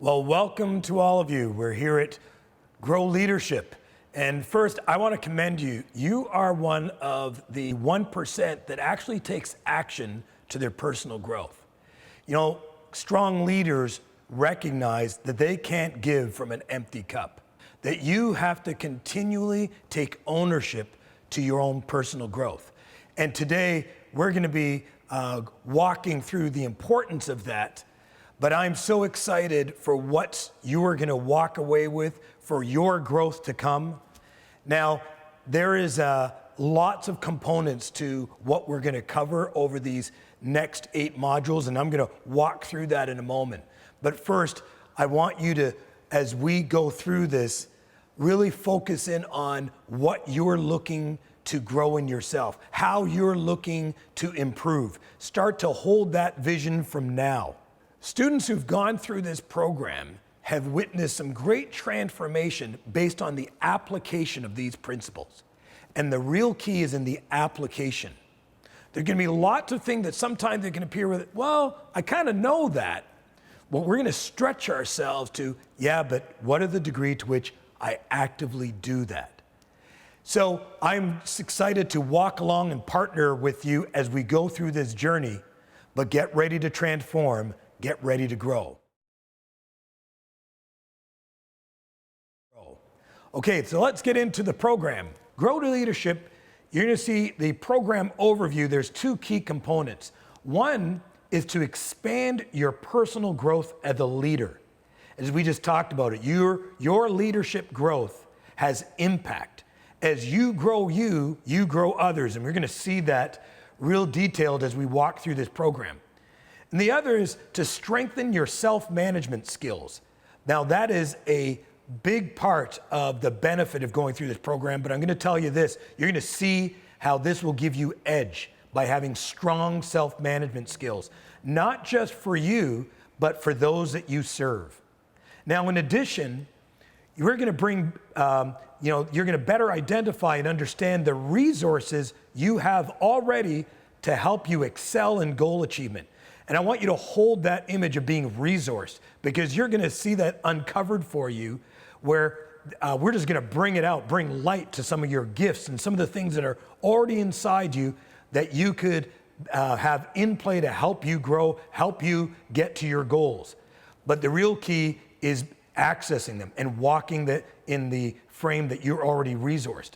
Well, welcome to all of you. We're here at Grow Leadership. And first, I want to commend you. You are one of the 1% that actually takes action to their personal growth. You know, strong leaders recognize that they can't give from an empty cup, that you have to continually take ownership to your own personal growth. And today, we're going to be walking through the importance of that. But I'm so excited for what you are going to walk away with for your growth to come. Now, there is lots of components to what we're going to cover over these next 8 modules, and I'm going to walk through that in a moment. But first, I want you to, as we go through this, really focus in on what you're looking to grow in yourself, how you're looking to improve. Start to hold that vision from now. Students who've gone through this program have witnessed some great transformation based on the application of these principles. And the real key is in the application. There are going to be lots of things that sometimes they can appear with, well, I kind of know that. Well, we're going to stretch ourselves to, yeah, but what are the degree to which I actively do that? So I'm excited to walk along and partner with you as we go through this journey, but get ready to transform. Get ready to grow. Okay, so let's get into the program. Grow to Leadership, you're going to see the program overview. There's 2 key components. One is to expand your personal growth as a leader. As we just talked about it, your leadership growth has impact. As you grow you grow others. And we're going to see that real detailed as we walk through this program. And the other is to strengthen your self-management skills. Now, that is a big part of the benefit of going through this program, but I'm going to tell you this. You're going to see how this will give you edge by having strong self-management skills, not just for you, but for those that you serve. Now, in addition, you're going to bring, you're going to better identify and understand the resources you have already to help you excel in goal achievement. And I want you to hold that image of being resourced, because you're going to see that uncovered for you, where we're just going to bring it out, bring light to some of your gifts and some of the things that are already inside you that you could have in play to help you grow, help you get to your goals. But the real key is accessing them and walking in the frame that you're already resourced.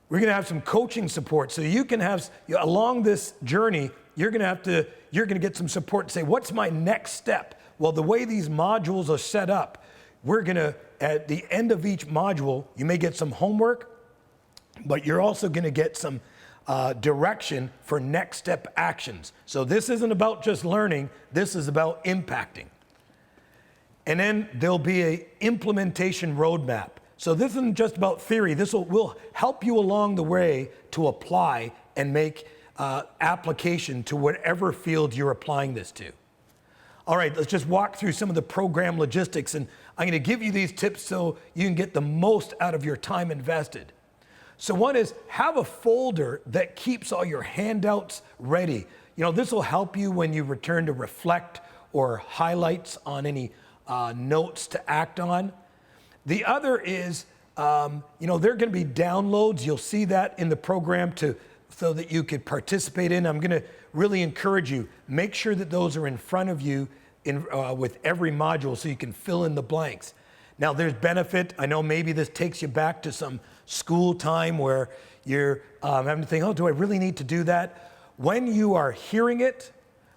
We're going to have some coaching support so you can have, along this journey, you're going to get some support to say, what's my next step? Well, the way these modules are set up, we're going to, at the end of each module, you may get some homework, but you're also going to get some direction for next step actions. So this isn't about just learning, this is about impacting. And then there'll be an implementation roadmap. So this isn't just about theory. This will help you along the way to apply and make application to whatever field you're applying this to. All right, let's just walk through some of the program logistics, and I'm going to give you these tips so you can get the most out of your time invested. So one is, have a folder that keeps all your handouts ready. You know, this will help you when you return to reflect or highlights on any notes to act on. The other is, there are going to be downloads. You'll see that in the program so that you could participate in. I'm going to really encourage you, make sure that those are in front of you with every module so you can fill in the blanks. Now, there's benefit. I know maybe this takes you back to some school time where you're having to think, oh, do I really need to do that? When you are hearing it,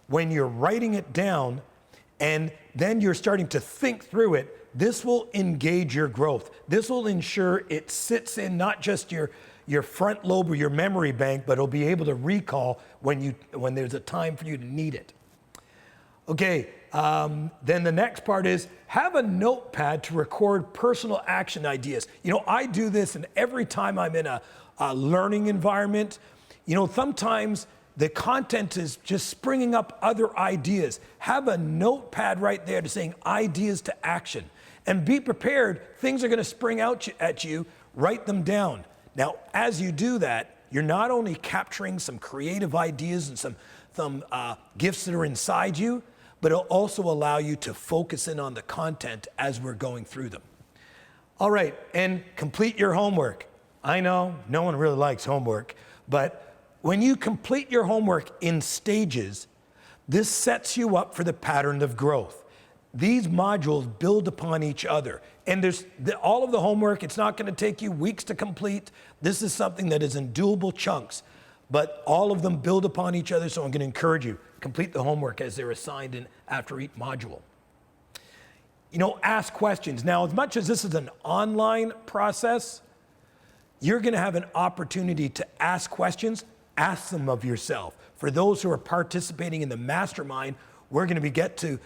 when you're writing it down, and then you're starting to think through it, this will engage your growth. This will ensure it sits in not just your front lobe or your memory bank, but it'll be able to recall when there's a time for you to need it. Okay, then the next part is have a notepad to record personal action ideas. You know, I do this, and every time I'm in a learning environment, sometimes the content is just springing up other ideas. Have a notepad right there to saying ideas to action. And be prepared, things are going to spring out at you, write them down. Now, as you do that, you're not only capturing some creative ideas and some gifts that are inside you, but it'll also allow you to focus in on the content as we're going through them. All right, and complete your homework. I know no one really likes homework, but when you complete your homework in stages, this sets you up for the pattern of growth. These modules build upon each other. And all of the homework, it's not going to take you weeks to complete. This is something that is in doable chunks, but all of them build upon each other, so I'm going to encourage you, complete the homework as they're assigned in after each module. Ask questions. Now, as much as this is an online process, you're going to have an opportunity to ask questions. Ask them of yourself. For those who are participating in the mastermind, we're going to get to,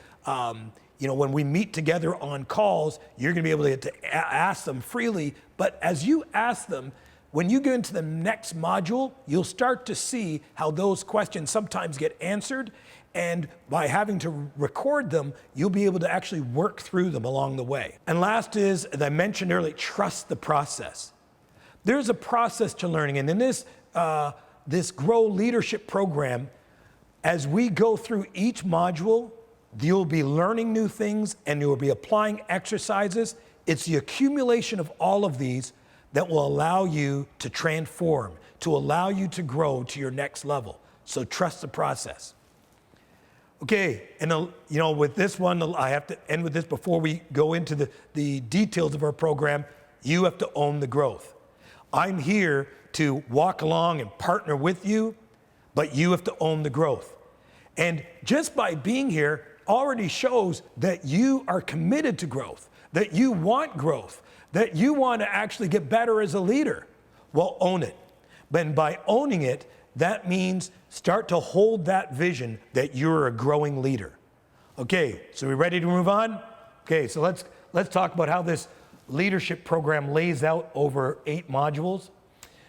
when we meet together on calls, you're going to be able to ask them freely. But as you ask them, when you get into the next module, you'll start to see how those questions sometimes get answered. And by having to record them, you'll be able to actually work through them along the way. And last is, as I mentioned earlier, trust the process. There's a process to learning. And in this Grow Leadership program, as we go through each module, you'll be learning new things and you'll be applying exercises. It's the accumulation of all of these that will allow you to transform, to allow you to grow to your next level. So trust the process. Okay, and with this one, I have to end with this before we go into the details of our program. You have to own the growth. I'm here to walk along and partner with you, but you have to own the growth. And just by being here already shows that you are committed to growth, that you want growth, that you want to actually get better as a leader. Well, own it. But by owning it, that means start to hold that vision that you're a growing leader. Okay, so we ready to move on? Okay, so let's talk about how this leadership program lays out over 8 modules.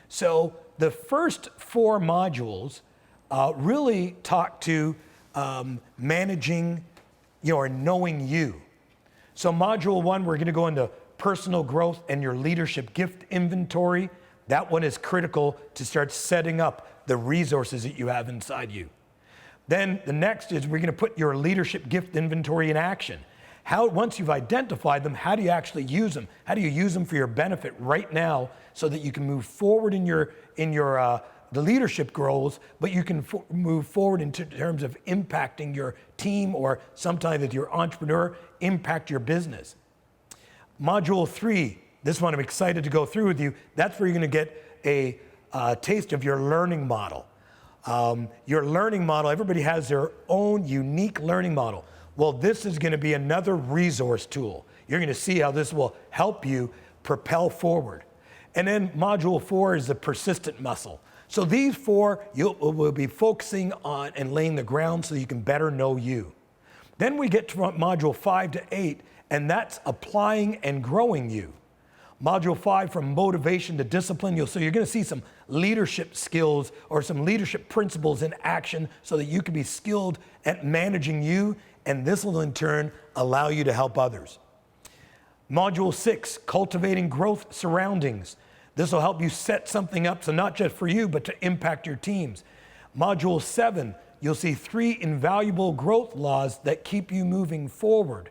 So the first 4 modules really talk to managing or knowing you. So module 1, we're going to go into personal growth and your leadership gift inventory. That one is critical to start setting up the resources that you have inside you. Then the next is we're going to put your leadership gift inventory in action. Once you've identified them, how do you actually use them? How do you use them for your benefit right now so that you can move forward in the leadership goals, but you can move forward in terms of impacting your team, or sometimes if you're an entrepreneur, impact your business. Module 3, this one I'm excited to go through with you. That's where you're going to get a taste of your learning model. Your learning model, everybody has their own unique learning model. Well, this is going to be another resource tool. You're going to see how this will help you propel forward. And then module 4 is the persistent muscle. So these 4 will be focusing on and laying the ground so you can better know you. Then we get to module 5 to 8, and that's applying and growing you. Module 5, from motivation to discipline, so you're going to see some leadership skills or some leadership principles in action so that you can be skilled at managing you, and this will in turn allow you to help others. Module 6, cultivating growth surroundings. This will help you set something up, so not just for you, but to impact your teams. Module 7, you'll see 3 invaluable growth laws that keep you moving forward.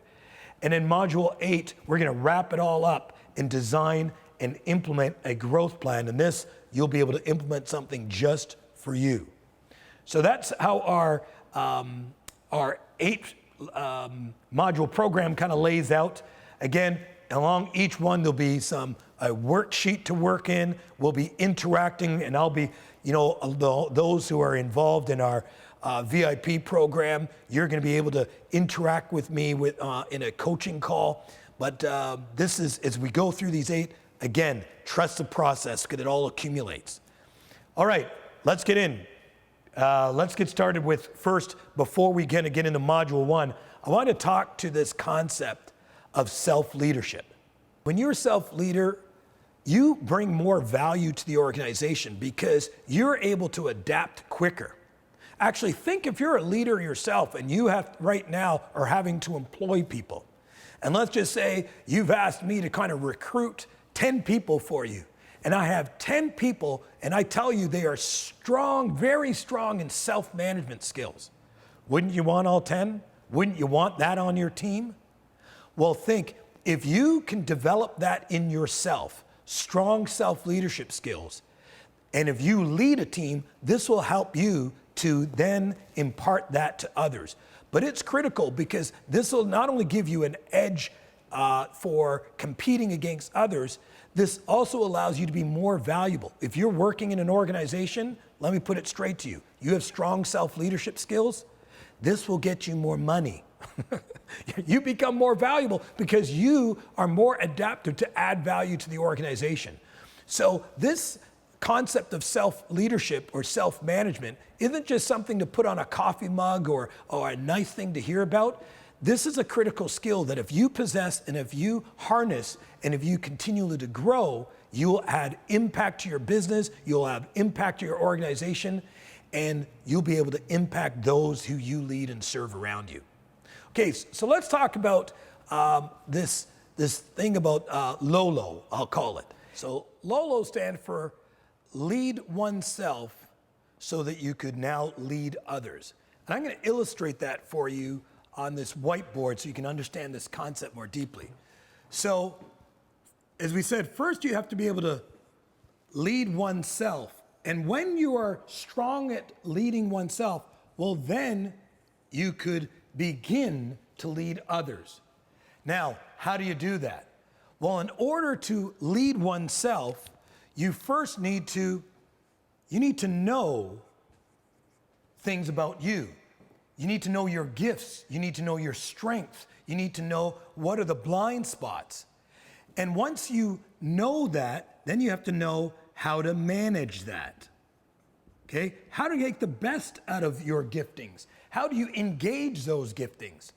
And in module 8, we're going to wrap it all up and design and implement a growth plan. And this, you'll be able to implement something just for you. So that's how our 8 module program kind of lays out. Again, along each one, there'll be a worksheet to work in. We'll be interacting, and I'll be, those who are involved in our VIP program, you're going to be able to interact with me in a coaching call. But this is, as we go through these 8, again, trust the process because it all accumulates. All right, let's get in. Let's get started with first, before we get into module 1, I want to talk to this concept of self-leadership. When you're a self-leader, you bring more value to the organization because you're able to adapt quicker. Actually, think if you're a leader yourself and you right now are having to employ people. And let's just say you've asked me to kind of recruit 10 people for you. And I have 10 people, and I tell you they are strong, very strong in self-management skills. Wouldn't you want all 10? Wouldn't you want that on your team? Well, think, if you can develop that in yourself, strong self-leadership skills, and if you lead a team, this will help you to then impart that to others. But it's critical because this will not only give you an edge for competing against others, this also allows you to be more valuable. If you're working in an organization, let me put it straight to you. You have strong self-leadership skills, this will get you more money. You become more valuable because you are more adaptive to add value to the organization. So this concept of self-leadership or self-management isn't just something to put on a coffee mug or a nice thing to hear about. This is a critical skill that if you possess and if you harness and if you continue to grow, you'll add impact to your business, you'll have impact to your organization, and you'll be able to impact those who you lead and serve around you. Okay, so let's talk about this thing about LOLO, I'll call it. So LOLO stands for lead oneself so that you could now lead others. And I'm going to illustrate that for you on this whiteboard so you can understand this concept more deeply. So, as we said, first you have to be able to lead oneself. And when you are strong at leading oneself, well, then you could begin to lead others. Now, how do you do that? Well, in order to lead oneself, you first need to know things about you. You need to know your gifts. You need to know your strengths. You need to know what are the blind spots. And once you know that, then you have to know how to manage that. Okay? How to make the best out of your giftings. How do you engage those giftings?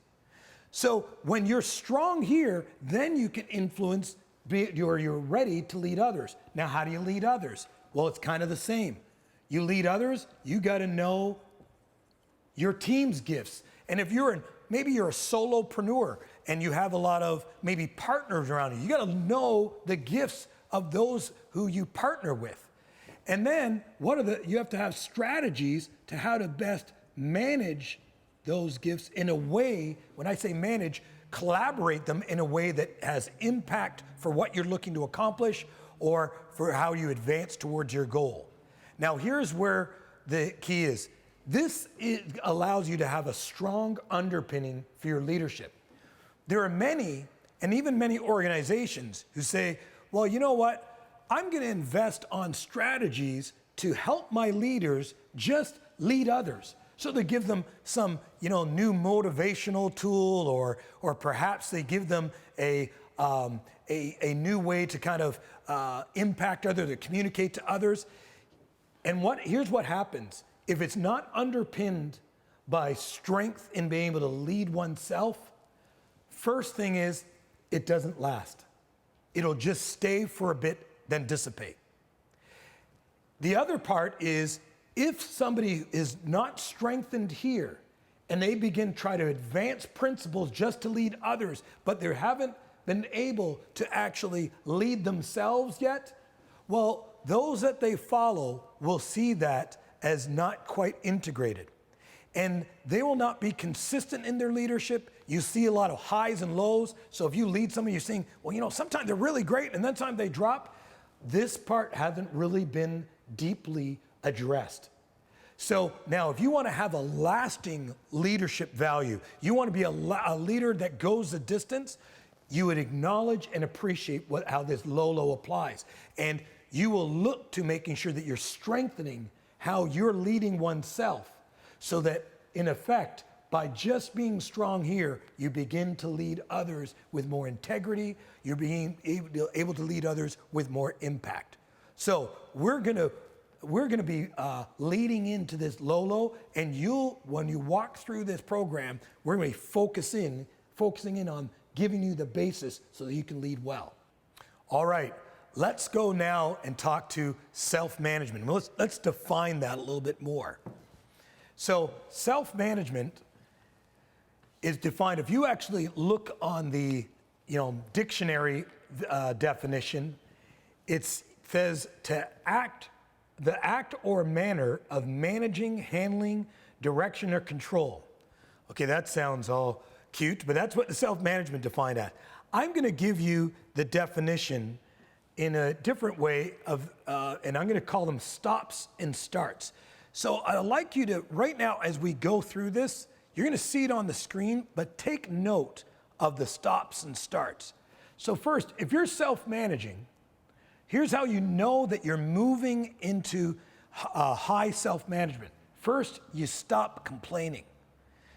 So when you're strong here, then you can influence, you're ready to lead others. Now, how do you lead others? Well, it's kind of the same. You lead others, you got to know your team's gifts. And if maybe you're a solopreneur and you have a lot of maybe partners around you got to know the gifts of those who you partner with. And then you have to have strategies to how to best manage those gifts in a way, when I say manage, collaborate them in a way that has impact for what you're looking to accomplish or for how you advance towards your goal. Now, here's where the key is. This allows you to have a strong underpinning for your leadership. There are many, and even many organizations who say, well, you know what? I'm going to invest on strategies to help my leaders just lead others. So they give them some, new motivational tool, or perhaps they give them a new way to kind of impact others, to communicate to others. And here's what happens. If it's not underpinned by strength in being able to lead oneself, first thing is, it doesn't last. It'll just stay for a bit, then dissipate. The other part is, if somebody is not strengthened here and they begin to try to advance principles just to lead others, but they haven't been able to actually lead themselves yet, well, those that they follow will see that as not quite integrated. And they will not be consistent in their leadership. You see a lot of highs and lows. So if you lead somebody, you're saying, well, sometimes they're really great and then sometimes they drop. This part hasn't really been deeply addressed. So now, if you want to have a lasting leadership value, you want to be a leader that goes the distance, you would acknowledge and appreciate how this LOLO applies. And you will look to making sure that you're strengthening how you're leading oneself, so that, in effect, by just being strong here, you begin to lead others with more integrity. You're being able to lead others with more impact. So we're going to be leading into this LOLO, and when you walk through this program, we're going to be focusing in on giving you the basis so that you can lead well. All right, let's go now and talk to self-management. Well, let's define that a little bit more. So self-management is defined, if you actually look on the dictionary definition, it says the act or manner of managing, handling, direction, or control Okay, that sounds all cute, but that's what the self-management defined as. I'm going to give you the definition in a different way of, and I'm going to call them stops and starts. So I'd like you to, right now, as we go through this, you're going to see it on the screen, but take note of the stops and starts. So first, if you're self-managing, here's how you know that you're moving into high self-management. First, you stop complaining.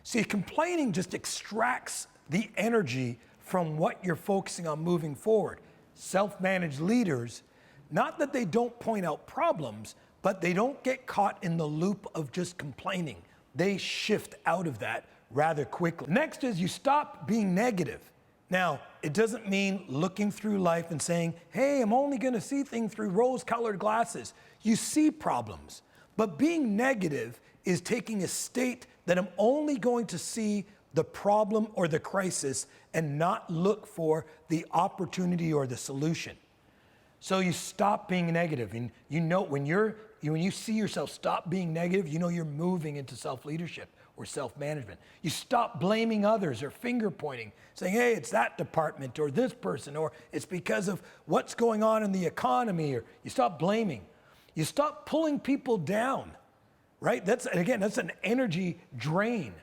See, complaining just extracts the energy from what you're focusing on moving forward. Self-managed leaders, not that they don't point out problems, but they don't get caught in the loop of just complaining. They shift out of that rather quickly. Next is you stop being negative. Now, it doesn't mean looking through life and saying, hey, I'm only going to see things through rose-colored glasses. You see problems, but being negative is taking a state that I'm only going to see the problem or the crisis and not look for the opportunity or the solution. So you stop being negative, and you know when you see yourself stop being negative, you know you're moving into self-leadership or self-management. You stop blaming others or finger pointing, saying, hey, it's that department or this person, or it's because of what's going on in the economy, or you stop blaming. You stop pulling people down, right? That's an energy drain.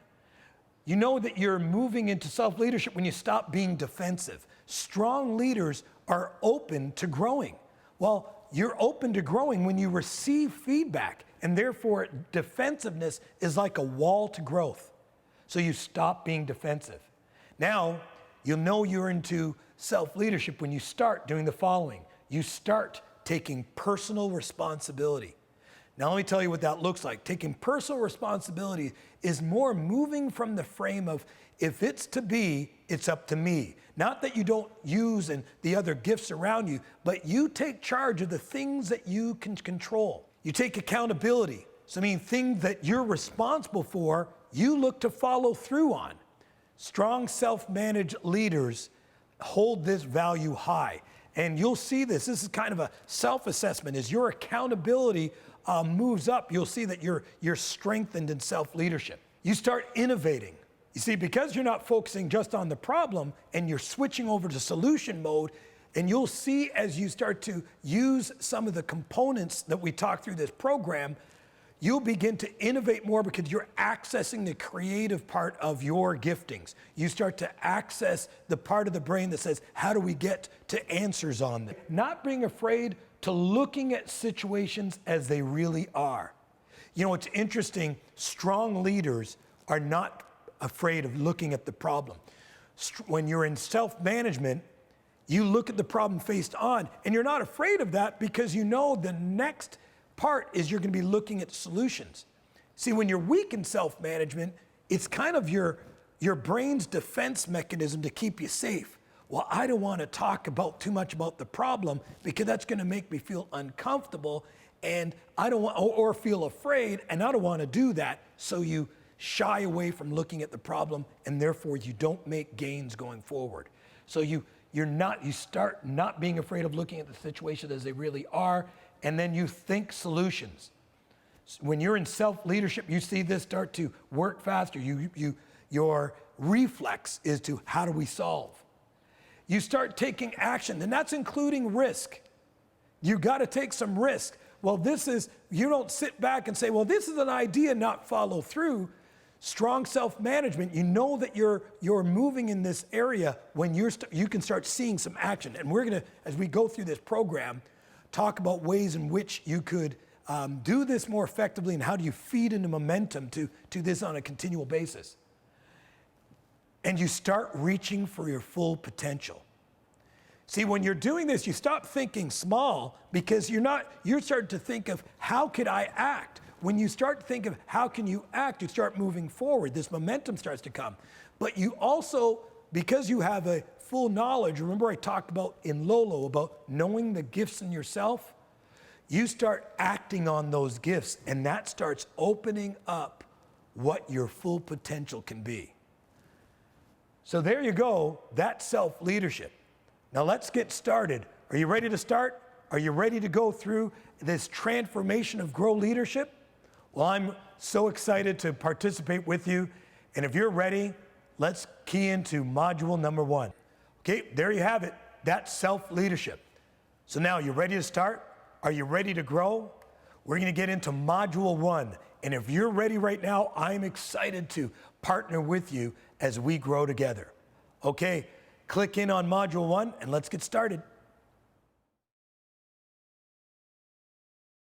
You know that you're moving into self-leadership when you stop being defensive. Strong leaders are open to growing. Well, you're open to growing when you receive feedback, and therefore defensiveness is like a wall to growth. So you stop being defensive. Now, you'll know you're into self-leadership when you start doing the following. You start taking personal responsibility. Now, let me tell you what that looks like. Taking personal responsibility is more moving from the frame of, if it's to be, it's up to me. Not that you don't use and the other gifts around you, but you take charge of the things that you can control. You take accountability. So I mean, things that you're responsible for, you look to follow through on. Strong self-managed leaders hold this value high. And you'll see this. This is kind of a self-assessment. As your accountability moves up, you'll see that you're strengthened in self-leadership. You start innovating. You see, because you're not focusing just on the problem and you're switching over to solution mode, and you'll see as you start to use some of the components that we talked through this program, you'll begin to innovate more because you're accessing the creative part of your giftings. You start to access the part of the brain that says, how do we get to answers on them? Not being afraid to looking at situations as they really are. You know, it's interesting, strong leaders are not afraid of looking at the problem. When you're in self-management, you look at the problem face on, and you're not afraid of that because you know the next part is you're going to be looking at solutions. See, when you're weak in self-management, it's kind of your brain's defense mechanism to keep you safe. Well, I don't want to talk about too much about the problem because that's going to make me feel uncomfortable, and I don't want, or feel afraid, and I don't want to do that. So you shy away from looking at the problem, and therefore you don't make gains going forward. So you start not being afraid of looking at the situation as they really are, and then you think solutions. When you're in self-leadership, you see this start to work faster. Your reflex is to, how do we solve? You start taking action, and that's including risk. You got to take some risk. Well, you don't sit back and say, well, this is an idea, not follow through. Strong self-management, you know that you're moving in this area when you can start seeing some action. And we're going to, as we go through this program, talk about ways in which you could do this more effectively, and how do you feed into momentum to this on a continual basis. And you start reaching for your full potential. See, when you're doing this, you stop thinking small because you're starting to think of, how could I act? When you start to think of how can you act, you start moving forward. This momentum starts to come. But you also, because you have a full knowledge, remember I talked about in Lolo about knowing the gifts in yourself? You start acting on those gifts, and that starts opening up what your full potential can be. So there you go, that's self-leadership. Now let's get started. Are you ready to start? Are you ready to go through this transformation of Grow Leadership? Well, I'm so excited to participate with you. And if you're ready, let's key into module number 1. Okay, there you have it. That's self-leadership. So now, you ready to start? Are you ready to grow? We're going to get into module 1. And if you're ready right now, I'm excited to partner with you as we grow together. Okay, click in on module 1 and let's get started.